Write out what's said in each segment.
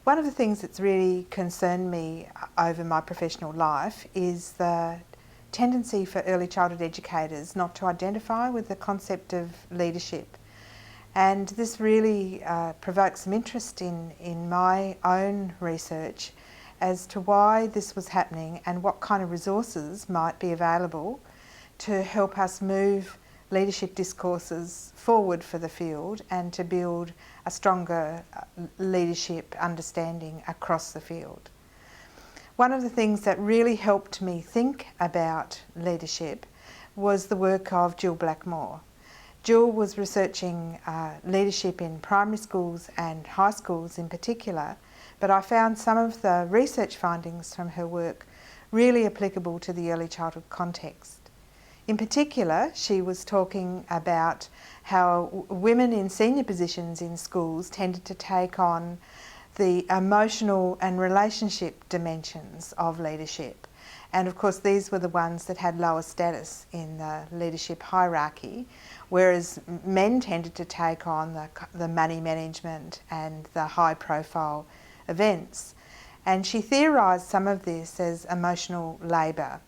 One of the things that's really concerned me over my professional life is the tendency for early childhood educators not to identify with the concept of leadership. And this really provoked some interest in my own research as to why this was happening and what kind of resources might be available to help us move leadership discourses forward for the field and to build a stronger leadership understanding across the field. One of the things that really helped me think about leadership was the work of Jill Blackmore. Jill was researching leadership in primary schools and high schools in particular, but I found some of the research findings from her work really applicable to the early childhood context. In particular, she was talking about how women in senior positions in schools tended to take on the emotional and relationship dimensions of leadership. And of course, these were the ones that had lower status in the leadership hierarchy, whereas men tended to take on the money management and the high profile events. And she theorised some of this as emotional labour.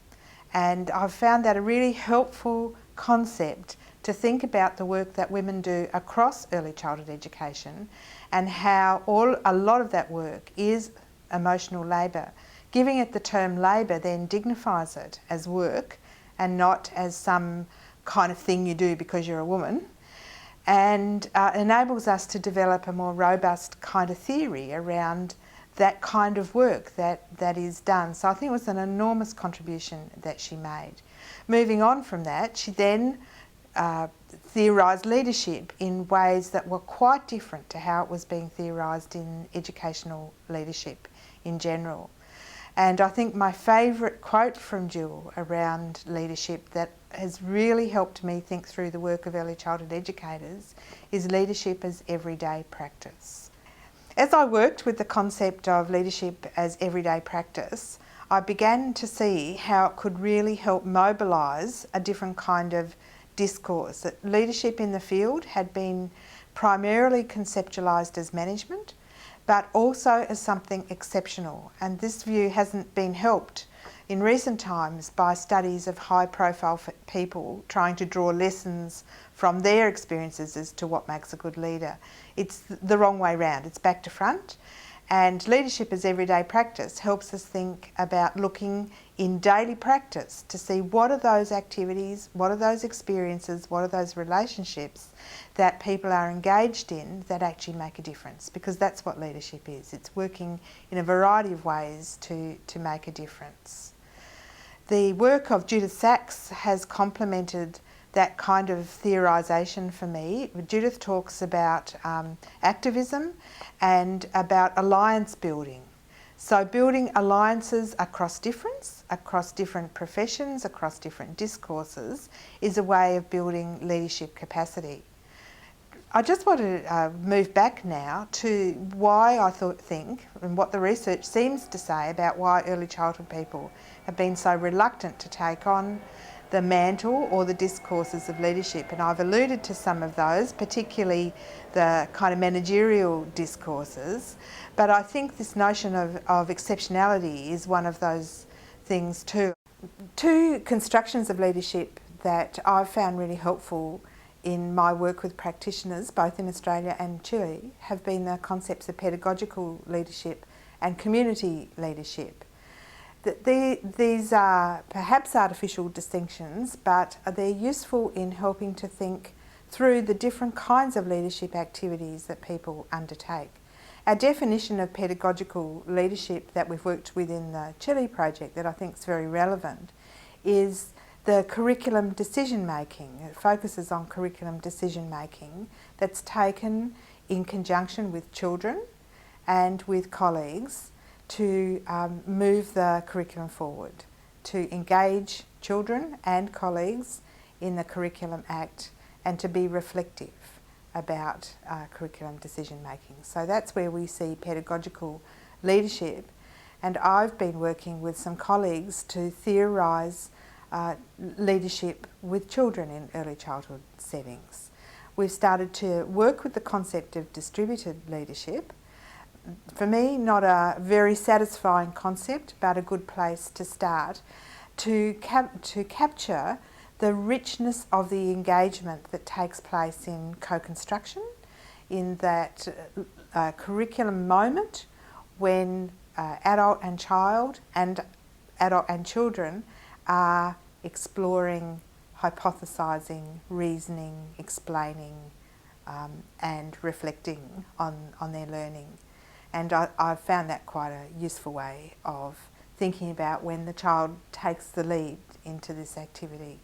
And I've found that a really helpful concept to think about the work that women do across early childhood education and how a lot of that work is emotional labour. Giving it the term labour then dignifies it as work and not as some kind of thing you do because you're a woman, and enables us to develop a more robust kind of theory around that kind of work that is done. So I think it was an enormous contribution that she made. Moving on from that, she then theorised leadership in ways that were quite different to how it was being theorised in educational leadership in general. And I think my favourite quote from Jill around leadership that has really helped me think through the work of early childhood educators is leadership as everyday practice. As I worked with the concept of leadership as everyday practice, I began to see how it could really help mobilise a different kind of discourse. That leadership in the field had been primarily conceptualised as management, but also as something exceptional. And this view hasn't been helped in recent times by studies of high-profile people trying to draw lessons from their experiences as to what makes a good leader. It's the wrong way round. It's back to front. And leadership as everyday practice helps us think about looking in daily practice to see what are those activities, what are those experiences, what are those relationships that people are engaged in that actually make a difference, because that's what leadership is. It's working in a variety of ways to make a difference. The work of Judith Sachs has complemented that kind of theorisation for me. Judith talks about activism and about alliance building. So building alliances across different professions, across different discourses is a way of building leadership capacity. I just want to move back now to why I think and what the research seems to say about why early childhood people have been so reluctant to take on the mantle or the discourses of leadership. And I've alluded to some of those, particularly the kind of managerial discourses. But I think this notion of exceptionality is one of those things too. Two constructions of leadership that I've found really helpful in my work with practitioners, both in Australia and Chile, have been the concepts of pedagogical leadership and community leadership. These are perhaps artificial distinctions, but they're useful in helping to think through the different kinds of leadership activities that people undertake. Our definition of pedagogical leadership that we've worked with in the Chile project that I think is very relevant is the curriculum decision making. It focuses on curriculum decision making that's taken in conjunction with children and with colleagues to move the curriculum forward, to engage children and colleagues in the Curriculum Act and to be reflective about curriculum decision making. So that's where we see pedagogical leadership, and I've been working with some colleagues to theorise leadership with children in early childhood settings. We've started to work with the concept of distributed leadership, for me, not a very satisfying concept, but a good place to start to capture the richness of the engagement that takes place in co-construction, in that curriculum moment when adult and children are exploring, hypothesising, reasoning, explaining, and reflecting on their learning. And I've found that quite a useful way of thinking about when the child takes the lead into this activity.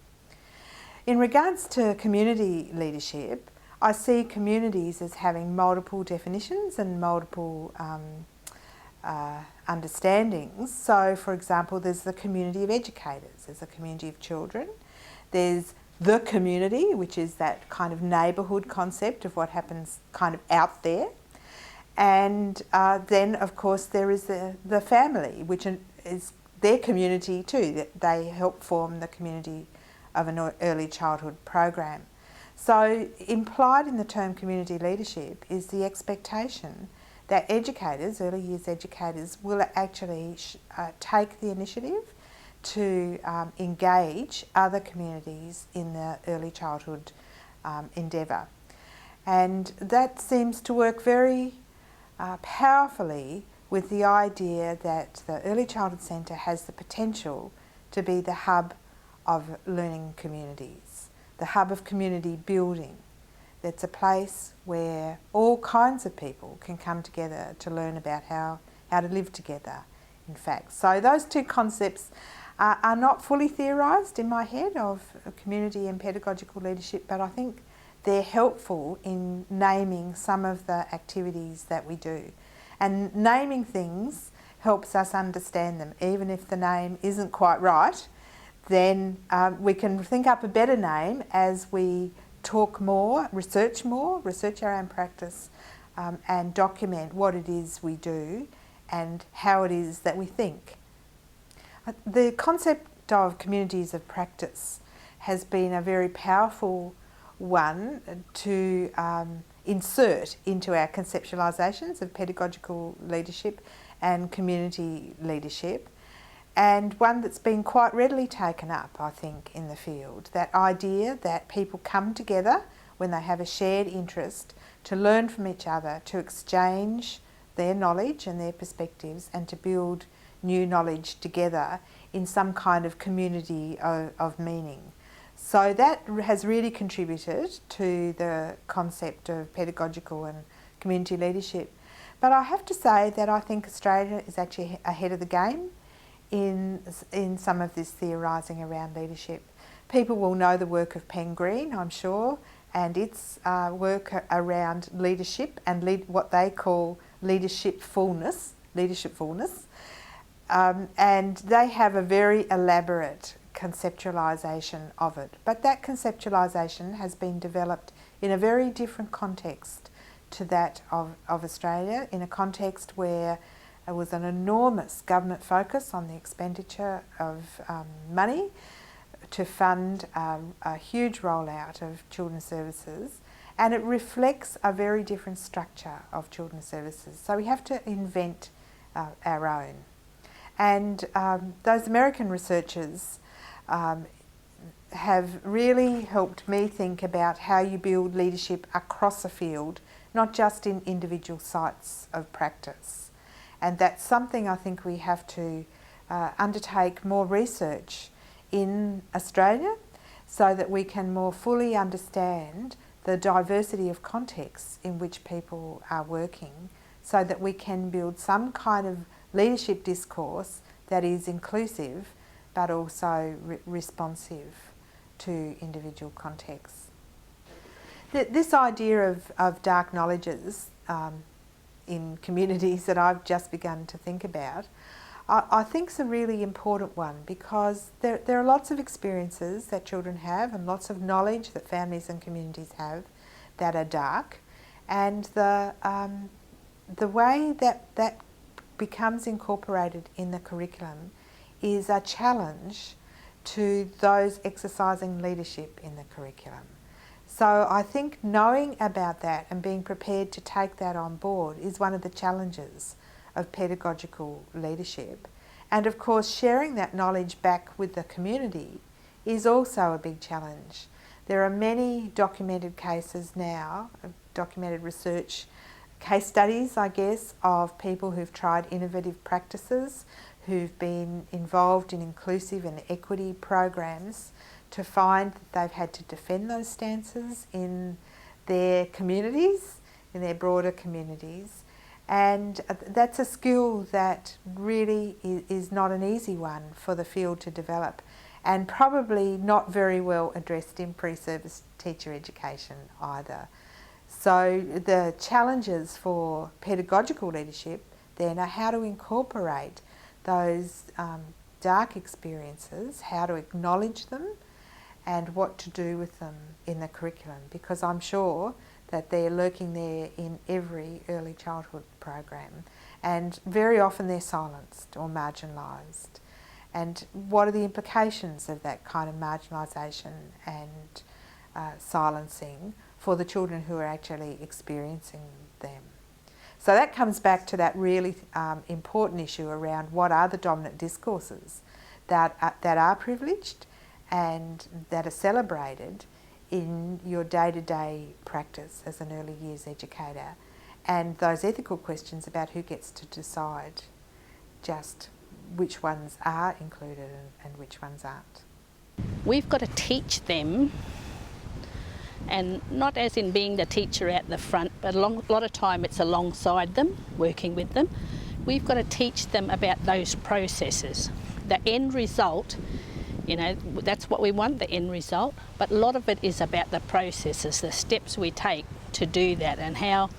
In regards to community leadership, I see communities as having multiple definitions and multiple understandings. So, for example, there's the community of educators, there's a community of children, there's the community, which is that kind of neighbourhood concept of what happens kind of out there. And then, of course, there is the family, which is their community too. They help form the community of an early childhood program. So implied in the term community leadership is the expectation that educators, early years educators, will actually take the initiative to engage other communities in the early childhood endeavour. And that seems to work very powerfully with the idea that the Early Childhood Centre has the potential to be the hub of learning communities, the hub of community building. It's a place where all kinds of people can come together to learn about how to live together, in fact. So those two concepts are not fully theorised in my head of community and pedagogical leadership, but I think they're helpful in naming some of the activities that we do. And naming things helps us understand them. Even if the name isn't quite right, then we can think up a better name as we talk more, research our own practice, and document what it is we do and how it is that we think. The concept of communities of practice has been a very powerful one to insert into our conceptualisations of pedagogical leadership and community leadership, and one that's been quite readily taken up, I think, in the field. That idea that people come together when they have a shared interest to learn from each other, to exchange their knowledge and their perspectives, and to build new knowledge together in some kind of community of meaning. So that has really contributed to the concept of pedagogical and community leadership. But I have to say that I think Australia is actually ahead of the game in some of this theorising around leadership. People will know the work of Pen Green, I'm sure, and its work around leadership and what they call leadership fullness. And they have a very elaborate conceptualisation of it. But that conceptualisation has been developed in a very different context to that of Australia, in a context where there was an enormous government focus on the expenditure of money to fund a huge rollout of children's services, and it reflects a very different structure of children's services. So we have to invent our own. And those American researchers have really helped me think about how you build leadership across a field, not just in individual sites of practice. And that's something I think we have to undertake more research in Australia so that we can more fully understand the diversity of contexts in which people are working, so that we can build some kind of leadership discourse that is inclusive but also responsive to individual contexts. This idea of dark knowledges in communities that I've just begun to think about, I think is a really important one, because there are lots of experiences that children have and lots of knowledge that families and communities have that are dark, and the way that becomes incorporated in the curriculum is a challenge to those exercising leadership in the curriculum. So I think knowing about that and being prepared to take that on board is one of the challenges of pedagogical leadership. And of course, sharing that knowledge back with the community is also a big challenge. There are many documented cases now, documented research case studies, I guess, of people who've tried innovative practices, who've been involved in inclusive and equity programs, to find that they've had to defend those stances in their communities, in their broader communities. And that's a skill that really is not an easy one for the field to develop, and probably not very well addressed in pre-service teacher education either. So the challenges for pedagogical leadership then are how to incorporate those dark experiences, how to acknowledge them, and what to do with them in the curriculum, because I'm sure that they're lurking there in every early childhood program, and very often they're silenced or marginalised. And what are the implications of that kind of marginalisation and silencing for the children who are actually experiencing them? So that comes back to that really important issue around what are the dominant discourses that are privileged and that are celebrated in your day-to-day practice as an early years educator, and those ethical questions about who gets to decide just which ones are included and which ones aren't. We've got to teach them, and not as in being the teacher out the front, but a lot of time it's alongside them, working with them. We've got to teach them about those processes. The end result, you know, that's what we want, the end result, but a lot of it is about the processes, the steps we take to do that, and how,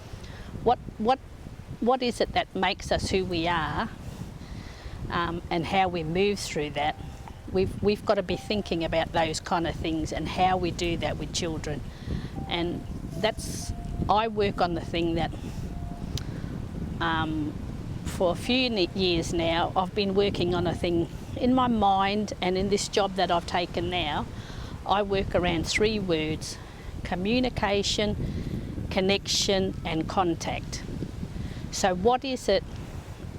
what is it that makes us who we are, and how we move through that. We've got to be thinking about those kind of things and how we do that with children. And I work on the thing that for a few years now I've been working on a thing in my mind, and in this job that I've taken now, I work around 3 words: communication, connection and contact. So what is it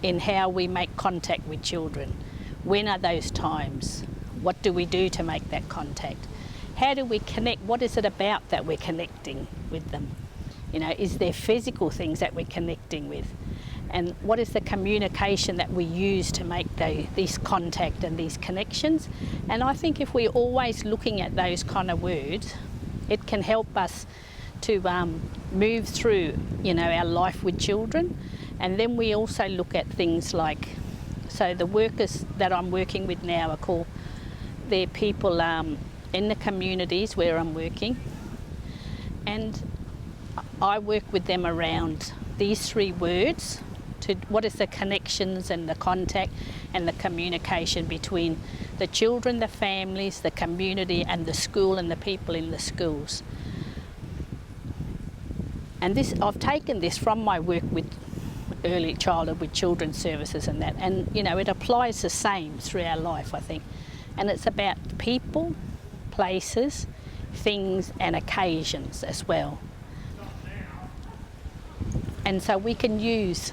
in how we make contact with children? When are those times? What do we do to make that contact? How do we connect? What is it about that we're connecting with them? You know, is there physical things that we're connecting with? And what is the communication that we use to make these contact and these connections? And I think if we're always looking at those kind of words, it can help us to move through, you know, our life with children. And then we also look at things like, so the workers that I'm working with now are called, they're people in the communities where I'm working, and I work with them around these 3 words, to what is the connections and the contact and the communication between the children, the families, the community and the school and the people in the schools. And this, I've taken this from my work with early childhood, with children's services and that, and you know, it applies the same through our life, I think. And it's about people, places, things and occasions as well. And so we can use,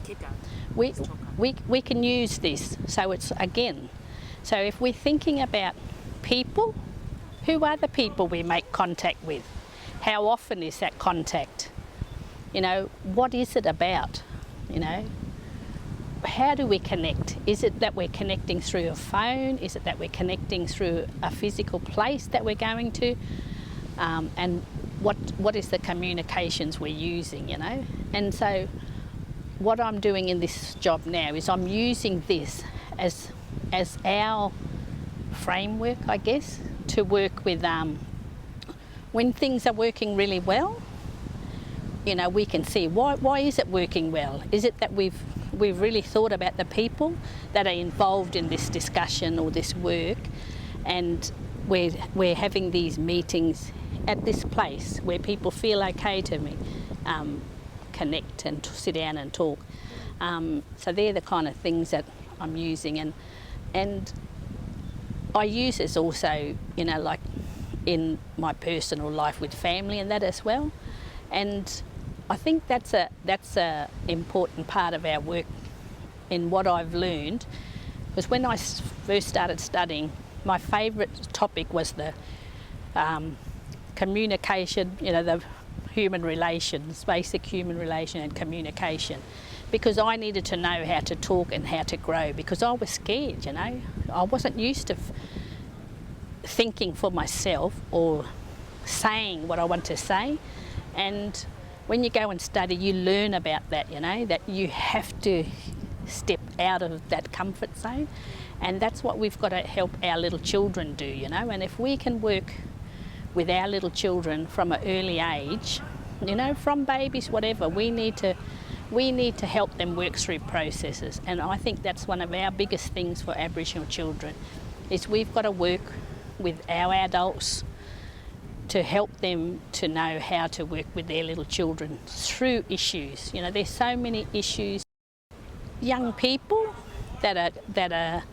Keep going. we can use this. So it's, again, so if we're thinking about people, who are the people we make contact with? How often is that contact? You know, what is it about? You know, how do we connect? Is it that we're connecting through a phone? Is it that we're connecting through a physical place that we're going to? And what is the communications we're using, you know? And so what I'm doing in this job now is I'm using this as our framework, I guess, to work with when things are working really well. You know, we can see why is it working well? Is it that we've really thought about the people that are involved in this discussion or this work, and we're having these meetings at this place where people feel okay to connect and sit down and talk. So they're the kind of things that I'm using, and I use this also, you know, like in my personal life with family and that as well. And I think that's a important part of our work in what I've learned. Because when I first started studying, my favourite topic was the communication, the human relations, basic human relation and communication. Because I needed to know how to talk and how to grow, because I was scared, I wasn't used to thinking for myself or saying what I want to say. And when you go and study, you learn about that, that you have to step out of that comfort zone. And that's what we've got to help our little children do, and if we can work with our little children from an early age, from babies, whatever, we need to help them work through processes. And I think that's one of our biggest things for Aboriginal children, is we've got to work with our adults to help them to know how to work with their little children through issues. There's so many issues. Young people that are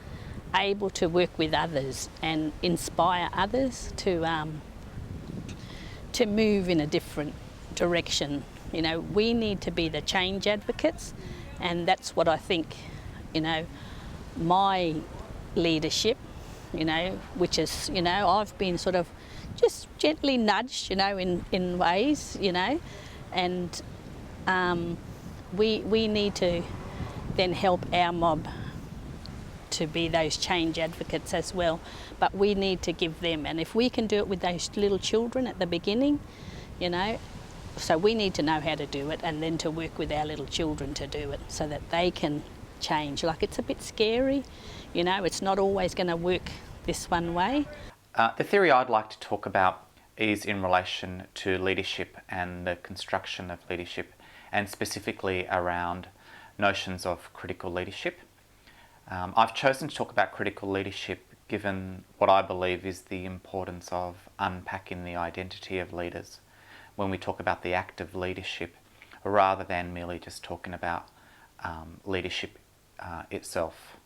able to work with others and inspire others to move in a different direction. We need to be the change advocates, and that's what I think, my leadership, which is, I've been sort of just gently nudged, in ways, and we need to then help our mob to be those change advocates as well. But we need to give them, and if we can do it with those little children at the beginning, so we need to know how to do it, and then to work with our little children to do it so that they can change. Like, it's a bit scary, it's not always going to work this one way. The theory I'd like to talk about is in relation to leadership and the construction of leadership, and specifically around notions of critical leadership. I've chosen to talk about critical leadership given what I believe is the importance of unpacking the identity of leaders when we talk about the act of leadership, rather than merely just talking about leadership itself.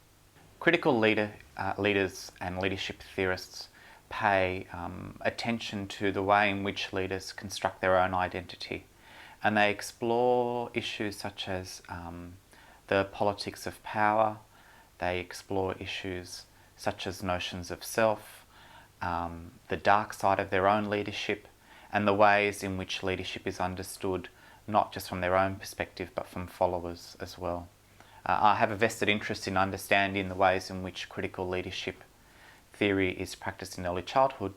Critical leaders and leadership theorists pay attention to the way in which leaders construct their own identity, and they explore issues such as the politics of power. They explore issues such as notions of self, the dark side of their own leadership, and the ways in which leadership is understood not just from their own perspective but from followers as well. I have a vested interest in understanding the ways in which critical leadership theory is practiced in early childhood,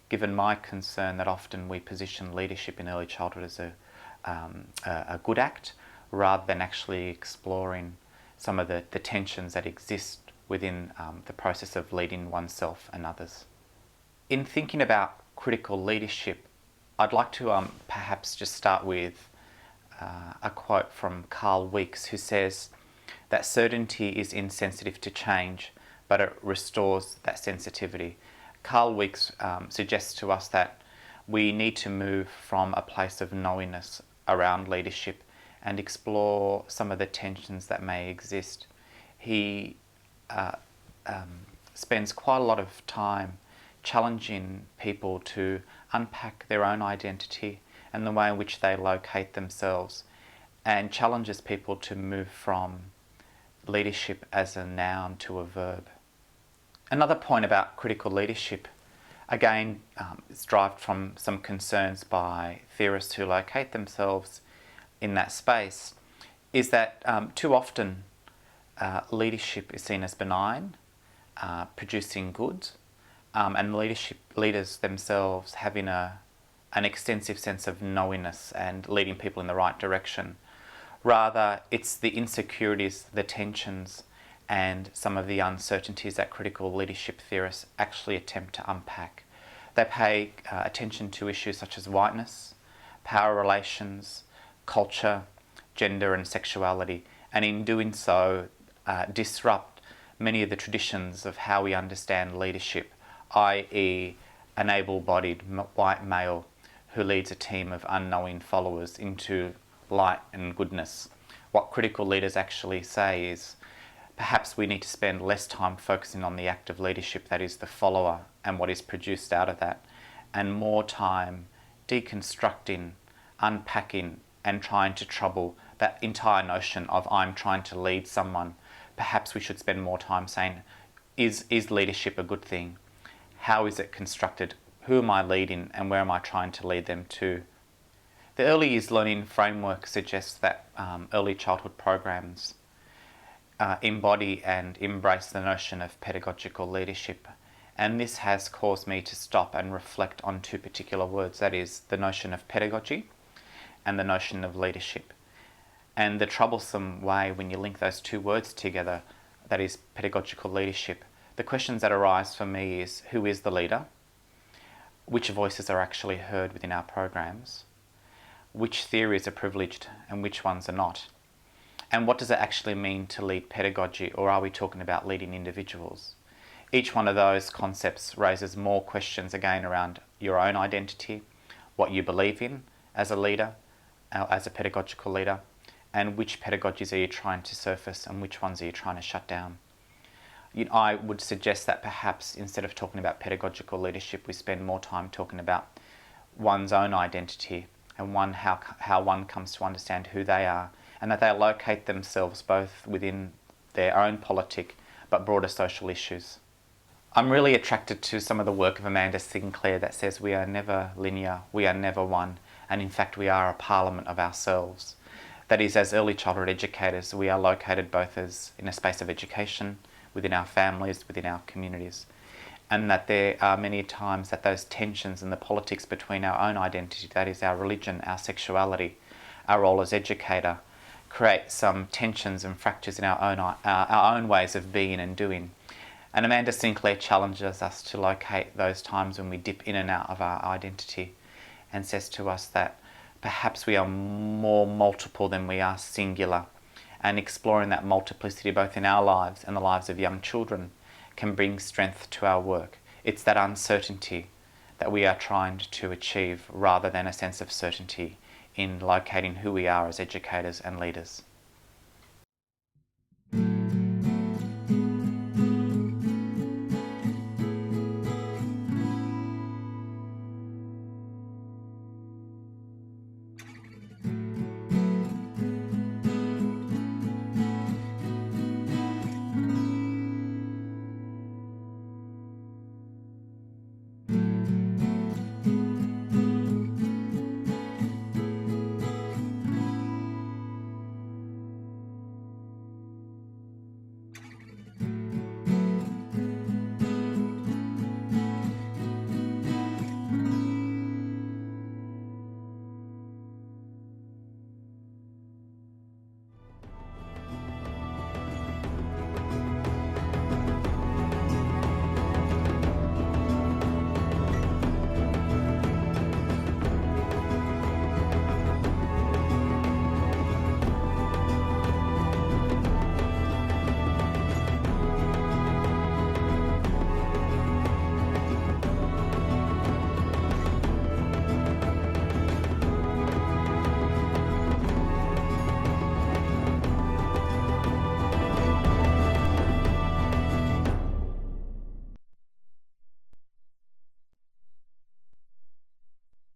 given my concern that often we position leadership in early childhood as a good act, rather than actually exploring some of the tensions that exist within the process of leading oneself and others. In thinking about critical leadership, I'd like to perhaps just start with a quote from Carl Weeks, who says that certainty is insensitive to change, but it restores that sensitivity. Carl Weeks suggests to us that we need to move from a place of knowingness around leadership and explore some of the tensions that may exist. He spends quite a lot of time challenging people to unpack their own identity and the way in which they locate themselves, and challenges people to move from leadership as a noun to a verb. Another point about critical leadership, again, is derived from some concerns by theorists who locate themselves in that space, is that too often leadership is seen as benign, producing goods, and leaders themselves having an extensive sense of knowingness and leading people in the right direction. Rather, it's the insecurities, the tensions, and some of the uncertainties that critical leadership theorists actually attempt to unpack. They pay attention to issues such as whiteness, power relations, culture, gender and sexuality, and in doing so disrupt many of the traditions of how we understand leadership, i.e. an able-bodied white male who leads a team of unknowing followers into light and goodness. What critical leaders actually say is, perhaps we need to spend less time focusing on the act of leadership, that is the follower, and what is produced out of that, and more time deconstructing, unpacking, and trying to trouble that entire notion of I'm trying to lead someone. Perhaps we should spend more time saying, is leadership a good thing? How is it constructed? Who am I leading and where am I trying to lead them to? The early years learning framework suggests that early childhood programs embody and embrace the notion of pedagogical leadership. And this has caused me to stop and reflect on two particular words, that is the notion of pedagogy and the notion of leadership. And the troublesome way when you link those two words together, that is pedagogical leadership, the questions that arise for me is, who is the leader? Which voices are actually heard within our programs? Which theories are privileged and which ones are not? And what does it actually mean to lead pedagogy, or are we talking about leading individuals? Each one of those concepts raises more questions again around your own identity, what you believe in as a leader, as a pedagogical leader, and which pedagogies are you trying to surface and which ones are you trying to shut down. I would suggest that perhaps instead of talking about pedagogical leadership, we spend more time talking about one's own identity and how one comes to understand who they are, and that they locate themselves both within their own politic but broader social issues. I'm really attracted to some of the work of Amanda Sinclair that says we are never linear, we are never one, and in fact we are a parliament of ourselves. That is, as early childhood educators, we are located both as in a space of education, within our families, within our communities, and that there are many times that those tensions and the politics between our own identity, that is our religion, our sexuality, our role as educator, create some tensions and fractures in our own ways of being and doing. And Amanda Sinclair challenges us to locate those times when we dip in and out of our identity, and says to us that perhaps we are more multiple than we are singular, and exploring that multiplicity both in our lives and the lives of young children can bring strength to our work. It's that uncertainty that we are trying to achieve rather than a sense of certainty in locating who we are as educators and leaders.